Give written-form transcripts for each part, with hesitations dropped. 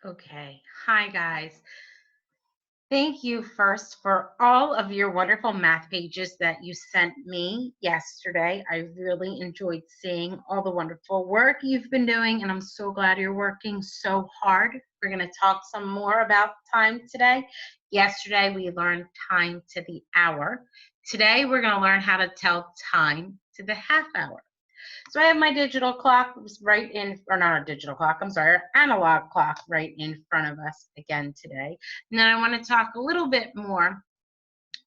Okay. Hi, guys. Thank you first for all of your wonderful math pages that you sent me yesterday. I really enjoyed seeing all the wonderful work you've been doing, and I'm so glad you're working so hard. We're going to talk some more about time today. Yesterday, we learned time to the hour. Today, we're going to learn how to tell time to the half hour. So I have my digital clock right in, or not a digital clock, I'm sorry, our analog clock right in front of us again today. And then I want to talk a little bit more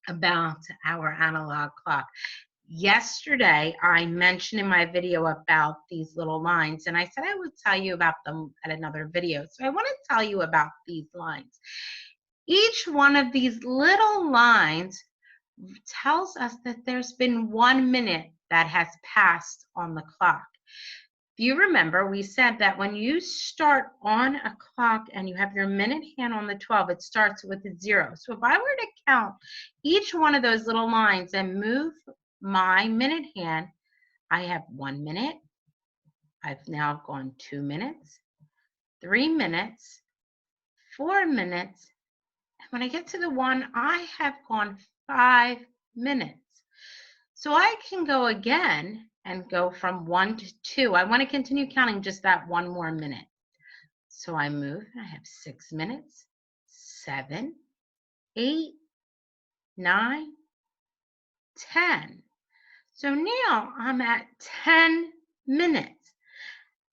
about our analog clock. Yesterday, I mentioned in my video about these little lines, and I said I would tell you about them at another video. So I want to tell you about these lines. Each one of these little lines tells us that there's been 1 minute that has passed on the clock. If you remember, we said that when you start on a clock and you have your minute hand on the 12, it starts with a 0. So if I were to count each one of those little lines and move my minute hand, I have 1 minute. I've now gone 2 minutes, 3 minutes, 4 minutes. And when I get to the 1, I have gone 5 minutes. So I can go again and go from 1 to 2. I want to continue counting just that 1 more minute. So I move, I have 6 minutes, 7, 8, 9, 10. So now I'm at 10 minutes.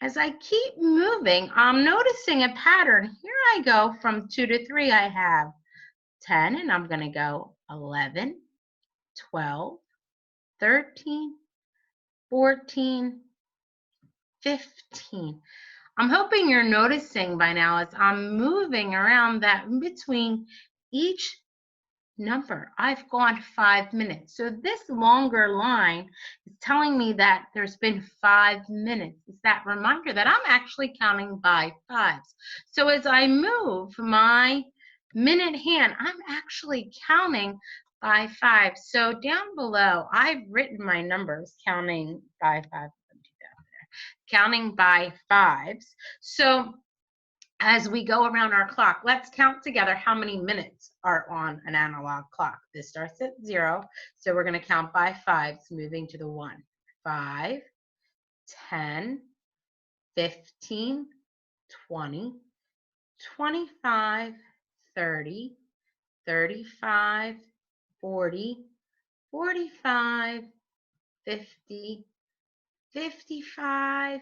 As I keep moving, I'm noticing a pattern. Here I go from 2 to 3, I have 10, and I'm going to go 11, 12, 13, 14, 15. I'm hoping you're noticing by now as I'm moving around that in between each number, I've gone 5 minutes. So this longer line is telling me that there's been 5 minutes. It's that reminder that I'm actually counting by fives. So as I move my minute hand, I'm actually counting by five. So down below, I've written my numbers counting by five. Counting by fives. So as we go around our clock, let's count together how many minutes are on an analog clock. This starts at 0, so we're going to count by fives, moving to the 1. 5, 10, 15, 20, 25, 30, 35, 40, 45, 50, 55,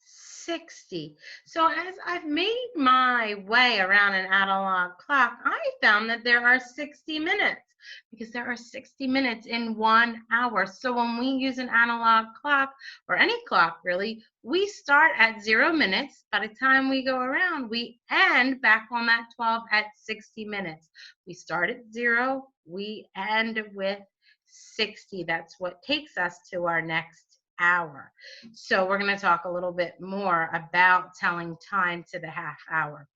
60. So as I've made my way around an analog clock, I found that there are 60 minutes because there are 60 minutes in 1 hour. So when we use an analog clock or any clock really, we start at 0 minutes. By the time we go around, we end back on that 12 at 60 minutes. We start at 0, we end with 60. That's what takes us to our next hour. So we're going to talk a little bit more about telling time to the half hour.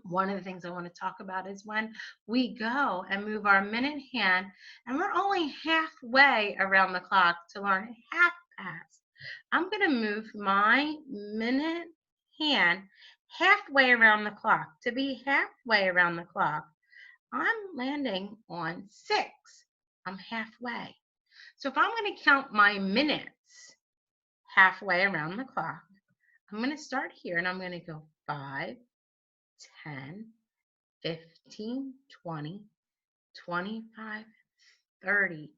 One of the things I want to talk about is when we go and move our minute hand and we're only halfway around the clock to learn half past. I'm going to move my minute hand halfway around the clock. To be halfway around the clock, I'm landing on 6. I'm halfway. So if I'm going to count my minutes halfway around the clock, I'm going to start here and I'm going to go 5, 10, 15, 20, 25, 30.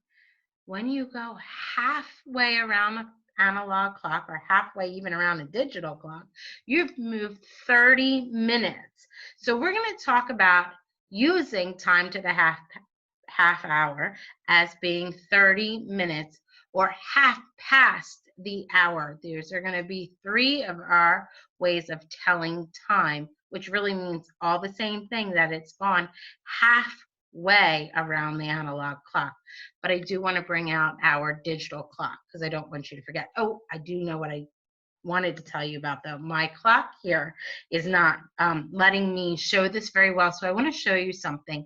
When you go halfway around the analog clock or halfway even around a digital clock, you've moved 30 minutes. So we're going to talk about using time to the half hour as being 30 minutes or half past the hour. These are going to be 3 of our ways of telling time, which really means all the same thing, that it's gone halfway around the analog clock. But I do want to bring out our digital clock because I don't want you to forget. Oh, I do know what I wanted to tell you about though. My clock here is not letting me show this very well, so I want to show you something.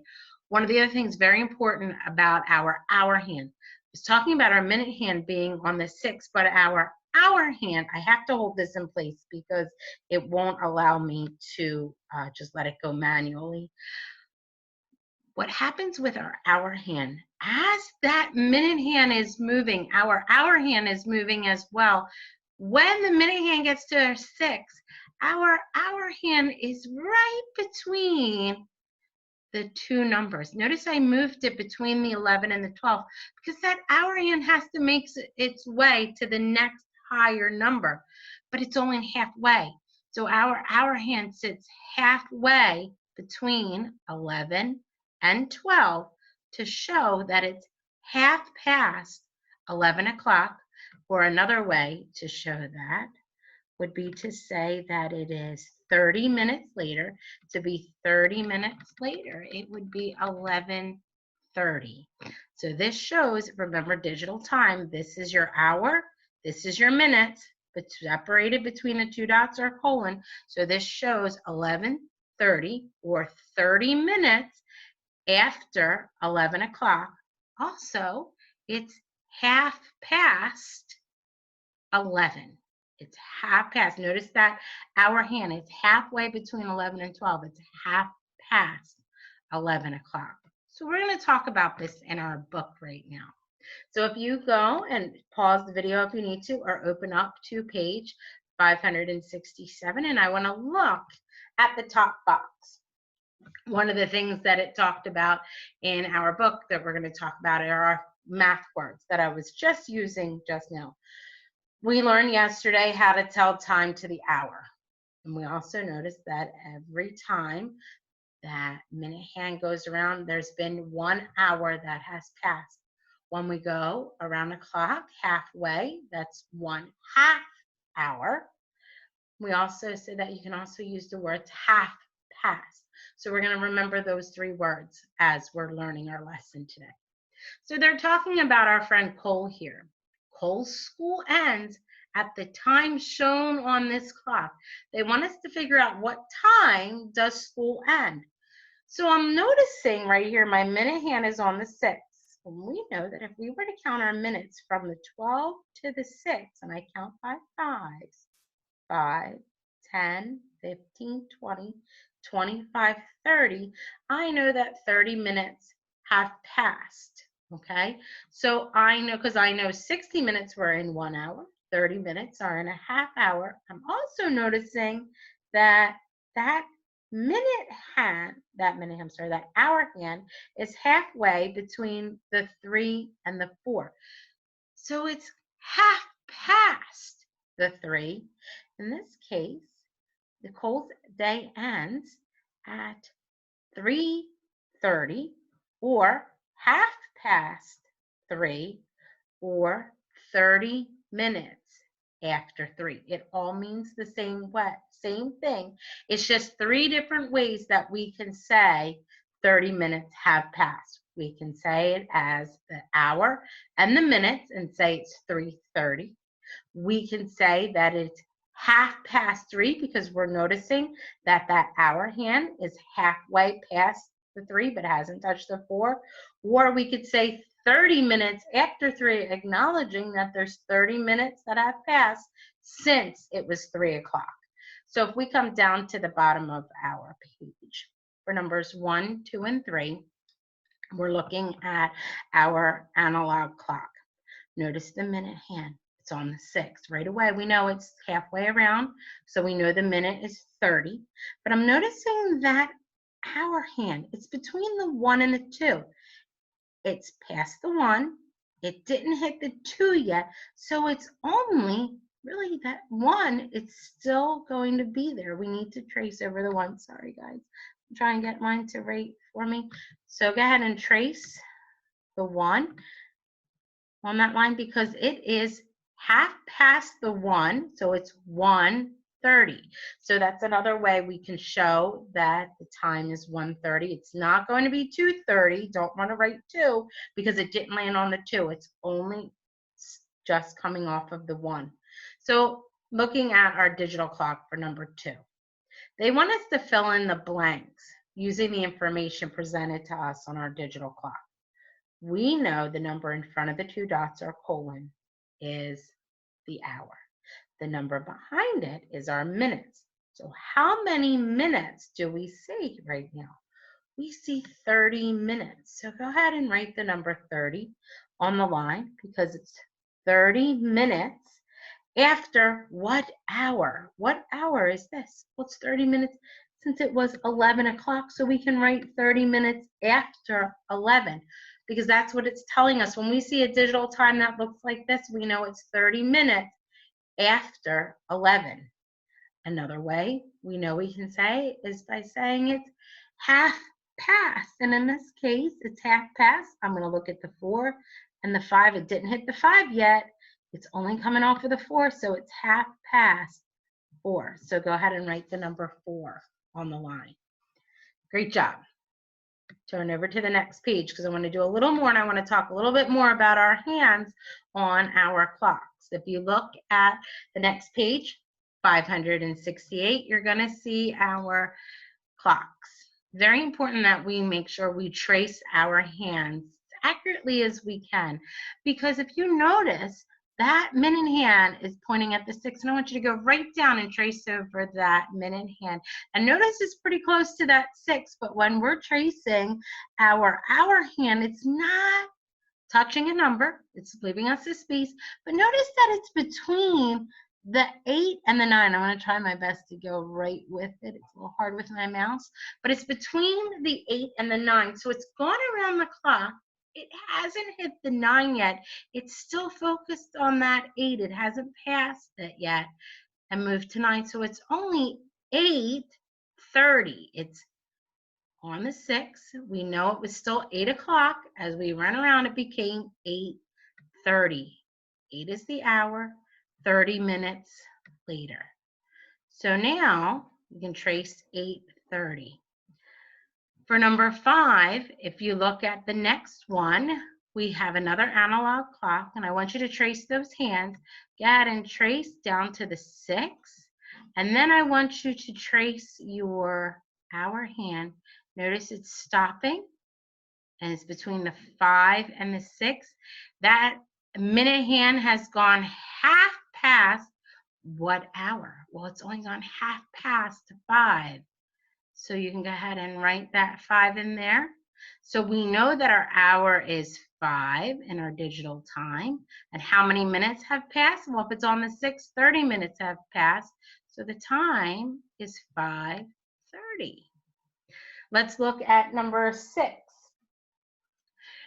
One of the other things very important about our hour hand is talking about our minute hand being on the 6, but our hour hand, I have to hold this in place because it won't allow me to just let it go manually. What happens with our hour hand, as that minute hand is moving, our hour hand is moving as well. When the minute hand gets to 6, our hour hand is right between the two numbers. Notice I moved it between the 11 and the 12 because that hour hand has to make its way to the next higher number, but it's only halfway. So our hour hand sits halfway between 11 and 12 to show that it's half past 11 o'clock, or another way to show that would be to say that it is 30 minutes later. To be 30 minutes later, it would be 11:30. So this shows, remember digital time, this is your hour, this is your minutes, but separated between the two dots or colon. So this shows 11:30 or 30 minutes after 11 o'clock. Also, it's half past 11. It's half past. Notice that our hand is halfway between 11 and 12. It's half past 11 o'clock. So we're going to talk about this in our book right now. So if you go and pause the video if you need to, or open up to page 567, and I want to look at the top box. One of the things that it talked about in our book that we're going to talk about are our math words that I was just using just now. We learned yesterday how to tell time to the hour. And we also noticed that every time that minute hand goes around, there's been 1 hour that has passed. When we go around the clock halfway, that's 1/2 hour. We also said that you can also use the words half past. So we're going to remember those 3 words as we're learning our lesson today. So they're talking about our friend Cole here. Cole's school ends at the time shown on this clock. They want us to figure out what time does school end. So I'm noticing right here, my minute hand is on the 6. And we know that if we were to count our minutes from the 12 to the 6, and I count by 5s, 5, 10, 15, 20, 25, 30, I know that 30 minutes have passed. Okay, so I know, because I know 60 minutes were in 1 hour, 30 minutes are in a half hour. I'm also noticing that that that hour hand is halfway between the 3 and the 4. So it's half past the 3. In this case, Nicole's day ends at 3:30 or half past 3 or 30 minutes after 3. It all means the same thing. It's just 3 different ways that we can say 30 minutes have passed. We can say it as the hour and the minutes and say it's 3:30. We can say that it's half past 3 because we're noticing that that hour hand is halfway past the 3 but hasn't touched the 4. Or we could say 30 minutes after 3, acknowledging that there's 30 minutes that have passed since it was 3 o'clock. So if we come down to the bottom of our page for numbers 1, 2, and 3, we're looking at our analog clock. Notice the minute hand. It's on the 6. Right away, we know it's halfway around, so we know the minute is 30. But I'm noticing that hour hand, it's between the 1 and the 2. It's past the 1. It didn't hit the 2 yet, so it's only really that 1. It's still going to be there. We need to trace over the 1. Sorry, guys. I'm trying to get mine to rate for me. So go ahead and trace the 1 on that line because it is half past the 1, so it's 1:30. So that's another way we can show that the time is 1:30. It's not going to be 2:30. Don't want to write 2 because it didn't land on the 2. It's only just coming off of the 1. So looking at our digital clock for number 2, they want us to fill in the blanks using the information presented to us on our digital clock. We know the number in front of the 2 dots or colon is the hour. The number behind it is our minutes. So how many minutes do we see right now? We see 30 minutes. So go ahead and write the number 30 on the line because it's 30 minutes after what hour? What hour is this? Well, it's 30 minutes since it was 11 o'clock, so we can write 30 minutes after 11 because that's what it's telling us. When we see a digital time that looks like this, we know it's 30 minutes after 11. Another way we know we can say is by saying it's half past. And in this case, it's half past. I'm going to look at the 4 and the 5. It didn't hit the 5 yet. It's only coming off of the 4, so it's half past 4. So go ahead and write the number 4 on the line. Great job. Turn over to the next page because I want to do a little more and I want to talk a little bit more about our hands on our clocks. If you look at the next page, 568, you're going to see our clocks. Very important that we make sure we trace our hands as accurately as we can, because if you notice, that minute hand is pointing at the 6, and I want you to go right down and trace over that minute hand. And notice it's pretty close to that 6, but when we're tracing our hour hand, it's not touching a number, it's leaving us a space, but notice that it's between the 8 and the 9. I'm going to try my best to go right with it. It's a little hard with my mouse, but it's between the 8 and the 9. So it's gone around the clock. It hasn't hit the 9 yet. It's still focused on that 8. It hasn't passed it yet and moved to 9. So it's only 8:30. It's on the 6. We know it was still 8 o'clock. As we run around, it became 8:30. 8 is the hour, 30 minutes later. So now you can trace 8:30. For number 5, if you look at the next one, we have another analog clock, and I want you to trace those hands. Go ahead and trace down to the 6, and then I want you to trace your hour hand. Notice it's stopping, and it's between the 5 and the 6. That minute hand has gone half past what hour? Well, it's only gone half past 5. So you can go ahead and write that 5 in there. So we know that our hour is 5 in our digital time. And how many minutes have passed? Well, if it's on the 6, 30 minutes have passed. So the time is 5:30. Let's look at number 6.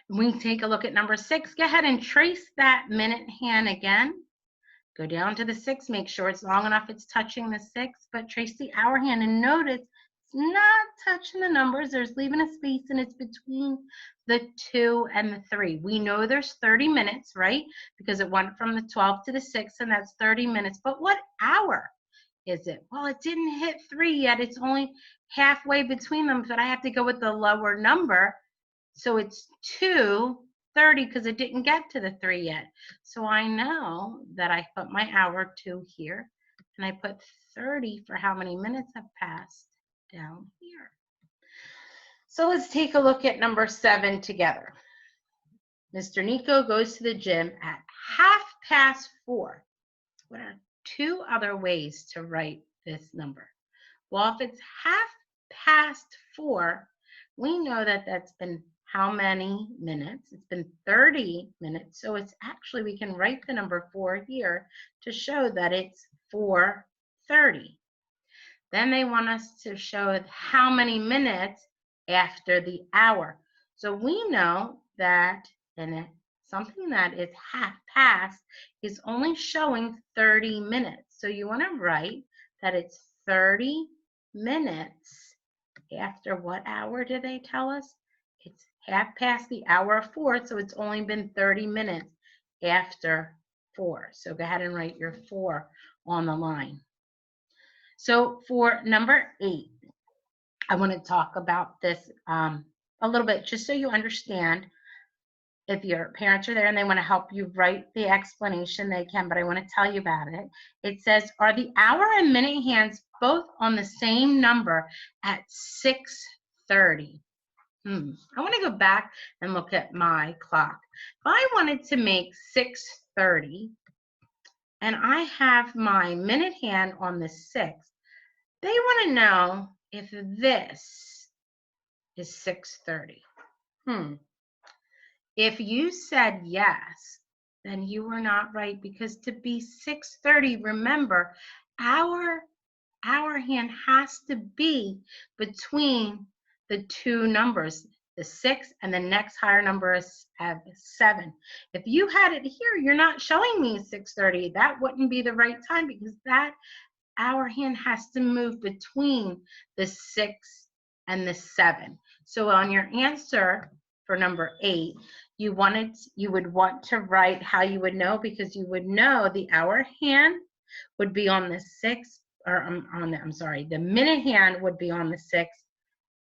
When we take a look at number 6, go ahead and trace that minute hand again. Go down to the 6, make sure it's long enough it's touching the 6, but trace the hour hand and notice it's not touching the numbers. There's leaving a space and it's between the 2 and the 3. We know there's 30 minutes, right? Because it went from the 12 to the 6 and that's 30 minutes. But what hour is it? Well, it didn't hit 3 yet. It's only halfway between them, but I have to go with the lower number. So it's 2:30 because it didn't get to the 3 yet. So I know that I put my hour 2 here, and I put 30 for how many minutes have passed down here. So let's take a look at number 7 together. Mr. Nico goes to the gym at 4:30. What are 2 other ways to write this number? Well, if it's 4:30, we know that that's been how many minutes? It's been 30 minutes. So it's actually, we can write the number 4 here to show that it's 4:30. Then they want us to show how many minutes after the hour. So we know that something that is half past is only showing 30 minutes. So you want to write that it's 30 minutes after what hour do they tell us? It's half past the hour of 4, so it's only been 30 minutes after 4. So go ahead and write your 4 on the line. So for number 8, I want to talk about this a little bit, just so you understand. If your parents are there and they want to help you write the explanation, they can, but I want to tell you about it. It says, are the hour and minute hands both on the same number at 6:30? I want to go back and look at my clock. If I wanted to make 6:30 and I have my minute hand on the 6th, they want to know if this is 6:30. If you said yes, then you were not right, because to be 6:30, remember, our our hand has to be between the two numbers, the 6 and the next higher number is 7. If you had it here, you're not showing me 6:30. That wouldn't be the right time, because that our hand has to move between the 6 and the 7. So on your answer for number 8, you would want to write how you would know, because you would know the hour hand would be on the 6th, or I'm sorry, the minute hand would be on the 6th,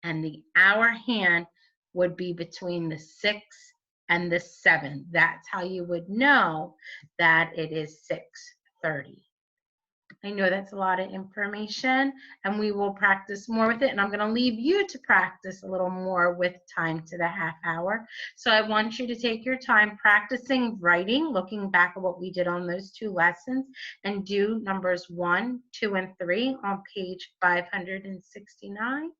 and the hour hand would be between the 6th and the 7th. That's how you would know that it is 6:30. I know that's a lot of information, and we will practice more with it. And I'm going to leave you to practice a little more with time to the half hour. So I want you to take your time practicing writing, looking back at what we did on those 2 lessons, and do numbers 1, 2, and 3 on page 569.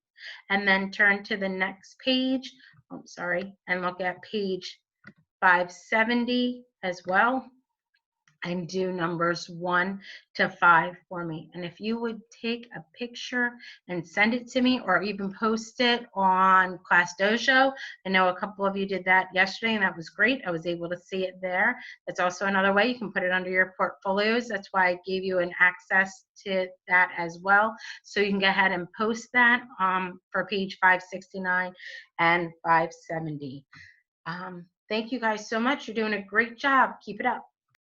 And then turn to the next page, and look at page 570 as well, and do numbers 1 to 5 for me. And if you would take a picture and send it to me, or even post it on Class Dojo. I know a couple of you did that yesterday, and that was great. I was able to see it there. That's also another way you can put it under your portfolios. That's why I gave you an access to that as well. So you can go ahead and post that for page 569 and 570. Thank you guys so much. You're doing a great job. Keep it up.